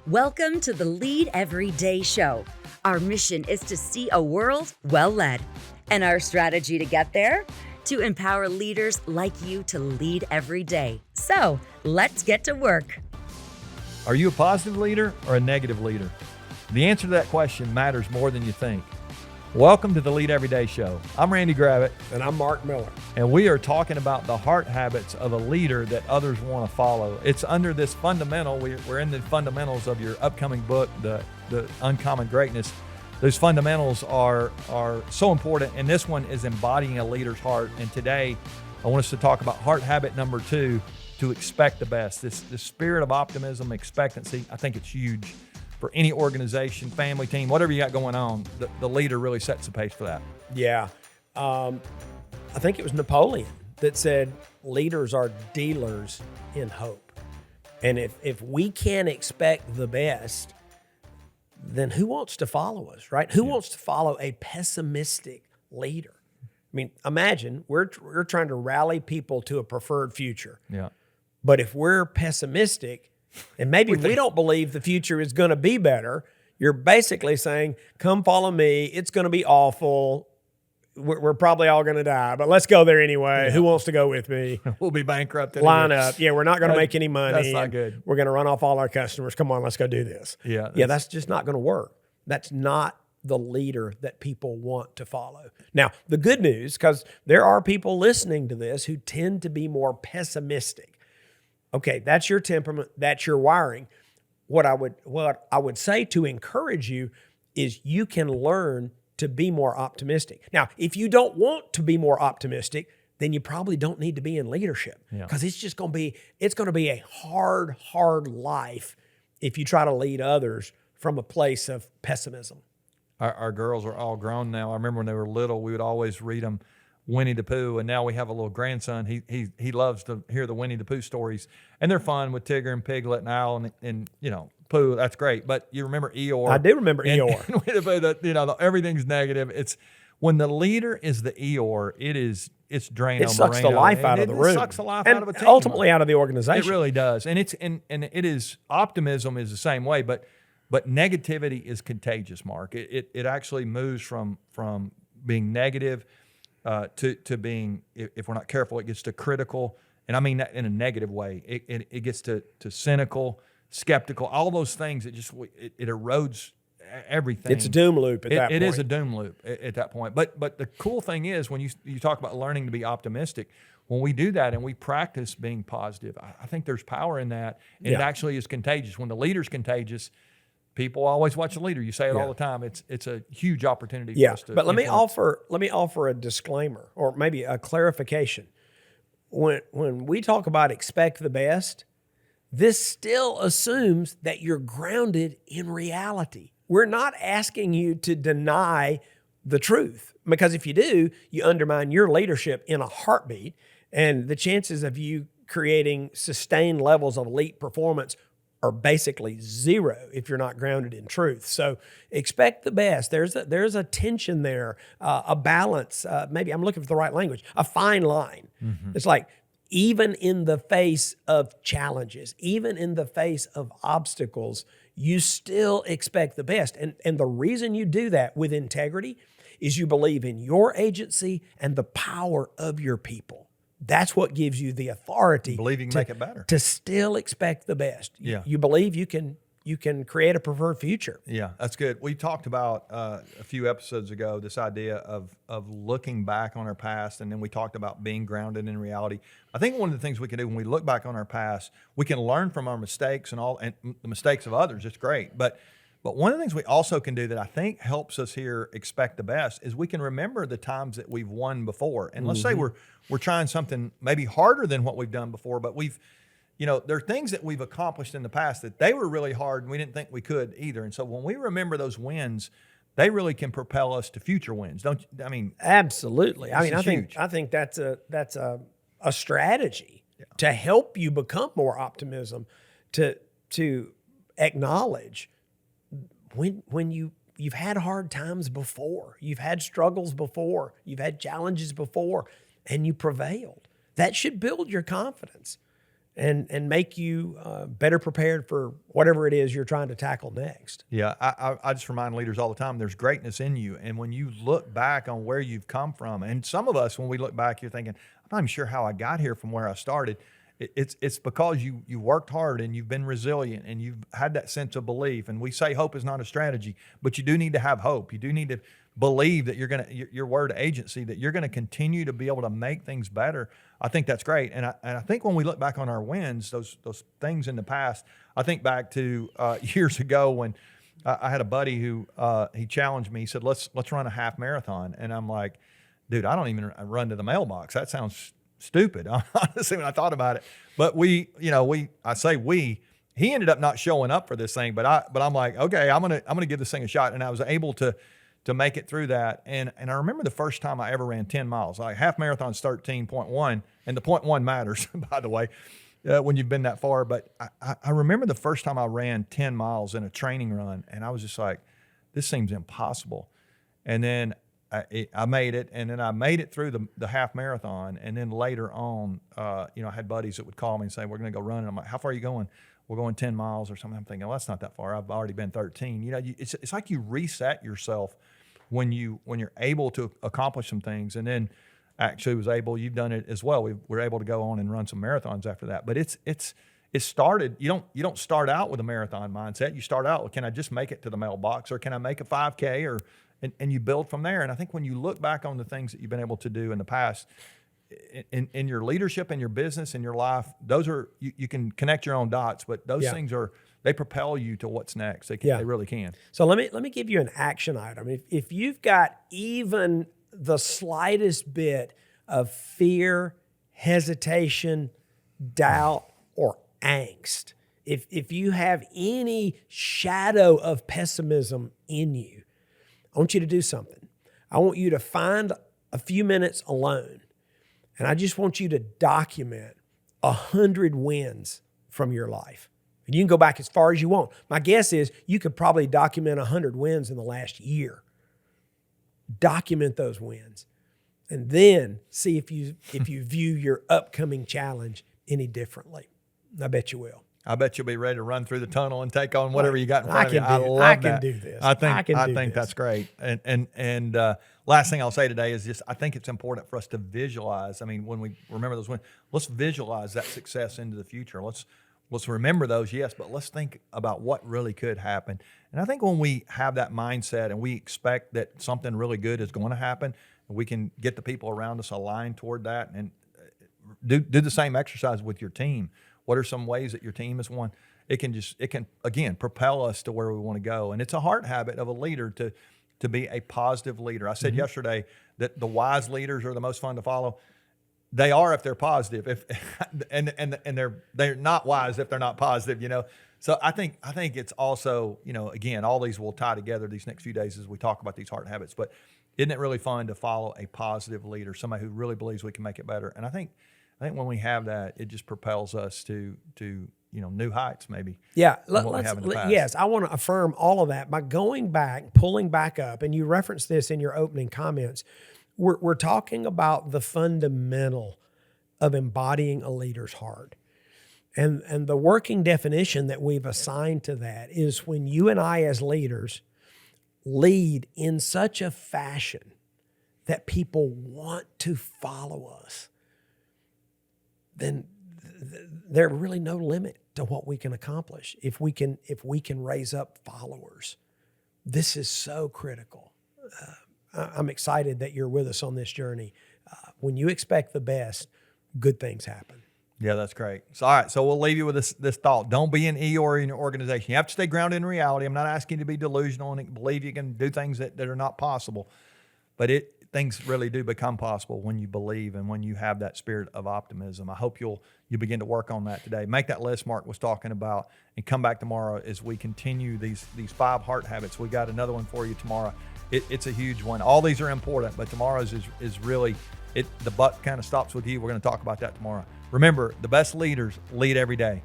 Welcome to the Lead Every Day show. Our mission is to see a world well led. And our strategy to get there? To empower leaders like you to lead every day. So let's get to work. Are you a positive leader or a negative leader? The answer to that question matters more than you think. Welcome to the Lead Every Day show. I'm Randy Gravitt. And I'm Mark Miller. And we are talking about the heart habits of a leader that others want to follow. It's under this fundamental, we're in the fundamentals of your upcoming book, the Uncommon Greatness. Those fundamentals are so important, and this one is embodying a leader's heart. And today, I want us to talk about heart habit number 2, to expect the best. This spirit of optimism, expectancy, I think it's huge for any organization, family, team, whatever you got going on. The leader really sets the pace for that. Yeah. I think it was Napoleon that said leaders are dealers in hope. And if we can't expect the best, then who wants to follow us, right? Who wants to follow a pessimistic leader? I mean, imagine we're trying to rally people to a preferred future. Yeah. But if we're pessimistic, and maybe we don't believe the future is going to be better, you're basically saying, come follow me. It's going to be awful. We're probably all going to die, but let's go there anyway. Yeah. Who wants to go with me? We'll be bankrupt. Line up. Yeah, we're not going to make any money. That's not good. We're going to run off all our customers. Come on, let's go do this. Yeah, that's just not going to work. That's not the leader that people want to follow. Now, the good news, because there are people listening to this who tend to be more pessimistic. Okay, that's your temperament, that's your wiring. What I would say to encourage you is you can learn to be more optimistic. Now, if you don't want to be more optimistic, then you probably don't need to be in leadership, because it's going to be a hard life if you try to lead others from a place of pessimism. Our girls are all grown now. I remember when they were little, we would always read them Winnie the Pooh, and now we have a little grandson. He loves to hear the Winnie the Pooh stories, and they're fun with Tigger and Piglet and Owl and Pooh. That's great. But you remember Eeyore? I do remember Eeyore. And Winnie the Pooh, everything's negative. It's when the leader is the Eeyore, it's Drano. It sucks the life out of the room. It sucks the life out of a team. Ultimately out of the organization. It really does. And it is, optimism is the same way, but negativity is contagious, Mark. It actually moves from being negative to being, if we're not careful, it gets to critical, and I mean that in a negative way. It gets to cynical, skeptical, all those things. It erodes everything. It's a doom loop at that point. It is a doom loop at that point. But the cool thing is, when you talk about learning to be optimistic, when we do that and we practice being positive, I think there's power in that, and it actually is contagious. When the leader's contagious, people always watch the leader. You say it all the time. It's a huge opportunity for us to but let influence. me offer a disclaimer, or maybe a clarification. When we talk about expect the best, this still assumes that you're grounded in reality. We're not asking you to deny the truth, because if you do, you undermine your leadership in a heartbeat, and the chances of you creating sustained levels of elite performance are basically zero if you're not grounded in truth. So expect the best. There's a tension there, a balance. Maybe I'm looking for the right language. A fine line. Mm-hmm. It's like, even in the face of challenges, even in the face of obstacles, you still expect the best. And the reason you do that with integrity is you believe in your agency and the power of your people. That's what gives you the authority Believing make it better. To still expect the best. Yeah. You believe you can create a preferred future. Yeah, that's good. We talked about a few episodes ago this idea of looking back on our past, and then we talked about being grounded in reality. I think one of the things we can do when we look back on our past, we can learn from our mistakes and the mistakes of others. It's great, but one of the things we also can do that I think helps us here expect the best is we can remember the times that we've won before. And let's say we're trying something maybe harder than what we've done before, but there are things that we've accomplished in the past that they were really hard and we didn't think we could either. And so when we remember those wins, they really can propel us to future wins. Don't you? I mean, absolutely. I think that's a strategy to help you become more optimism, to acknowledge when you've had hard times before, you've had struggles before, you've had challenges before, and you prevailed. That should build your confidence. and make you better prepared for whatever it is you're trying to tackle next. Yeah, I just remind leaders all the time, there's greatness in you. And when you look back on where you've come from, and some of us, when we look back, you're thinking, I'm not even sure how I got here from where I started. It's because you worked hard and you've been resilient and you've had that sense of belief. And we say hope is not a strategy, but you do need to have hope. You do need to believe that your word agency, that you're going to continue to be able to make things better. I think that's great. And I think when we look back on our wins, those things in the past, I think back to years ago when I had a buddy who he challenged me. He said, let's run a half marathon. And I'm like, dude, I don't even run to the mailbox. That sounds stupid, honestly, when I thought about it. But he ended up not showing up for this thing, but I'm like, okay, I'm gonna give this thing a shot. And I was able to make it through that. And I remember the first time I ever ran 10 miles. Like half marathon's 13.1, and the 0.1 matters, by the way, when you've been that far. But I remember the first time I ran 10 miles in a training run, and I was just like, this seems impossible. And then I made it, and then I made it through the half marathon. And then later on, I had buddies that would call me and say, we're going to go run. And I'm like, how far are you going? We're going 10 miles or something. I'm thinking, well, that's not that far. I've already been 13. It's like you reset yourself when you're able to accomplish some things. And then actually you've done it as well. We're able to go on and run some marathons after that. But it started, you don't start out with a marathon mindset. You start out with, can I just make it to the mailbox, or can I make a 5K, and you build from there. And I think when you look back on the things that you've been able to do in the past, in your leadership, in your business, in your life, those are, you can connect your own dots, but those things they propel you to what's next. They really can. So let me give you an action item. If you've got even the slightest bit of fear, hesitation, doubt, or angst, if you have any shadow of pessimism in you, I want you to do something. I want you to find a few minutes alone, and I just want you to document 100 wins from your life. And you can go back as far as you want. My guess is you could probably document 100 wins in the last year. Document those wins, and then see if you view your upcoming challenge any differently. I bet you will. I bet you'll be ready to run through the tunnel and take on whatever you got in front of you. I can do this. I think that's great. And last thing I'll say today is just, I think it's important for us to visualize. I mean, when we remember those wins, let's visualize that success into the future. Let's remember those, yes, but let's think about what really could happen. And I think when we have that mindset and we expect that something really good is going to happen, we can get the people around us aligned toward that, and do the same exercise with your team. What are some ways that your team has won? It can again propel us to where we want to go. And it's a heart habit of a leader to be a positive leader. I said yesterday that the wise leaders are the most fun to follow. They are if they're positive. And they're not wise if they're not positive. So I think it's also, again, all these will tie together these next few days as we talk about these heart habits. But isn't it really fun to follow a positive leader, somebody who really believes we can make it better? And I think when we have that, it just propels us to new heights, maybe. Yeah. Yes, I want to affirm all of that by going back, pulling back up, and you referenced this in your opening comments. We're talking about the fundamental of embodying a leader's heart. And the working definition that we've assigned to that is when you and I as leaders lead in such a fashion that people want to follow us, then there's really no limit to what we can accomplish if we can raise up followers. This is so critical. I'm excited that you're with us on this journey. When you expect the best, good things happen. Yeah, that's great. So, all right, so we'll leave you with this thought. Don't be an Eeyore in your organization. You have to stay grounded in reality. I'm not asking you to be delusional and believe you can do things that are not possible. But things really do become possible when you believe and when you have that spirit of optimism. I hope you begin to work on that today. Make that list Mark was talking about, and come back tomorrow as we continue these 5 heart habits. We got another one for you tomorrow. It's a huge one. All these are important, but tomorrow's is really the buck kind of stops with you. We're going to talk about that tomorrow. Remember, the best leaders lead every day.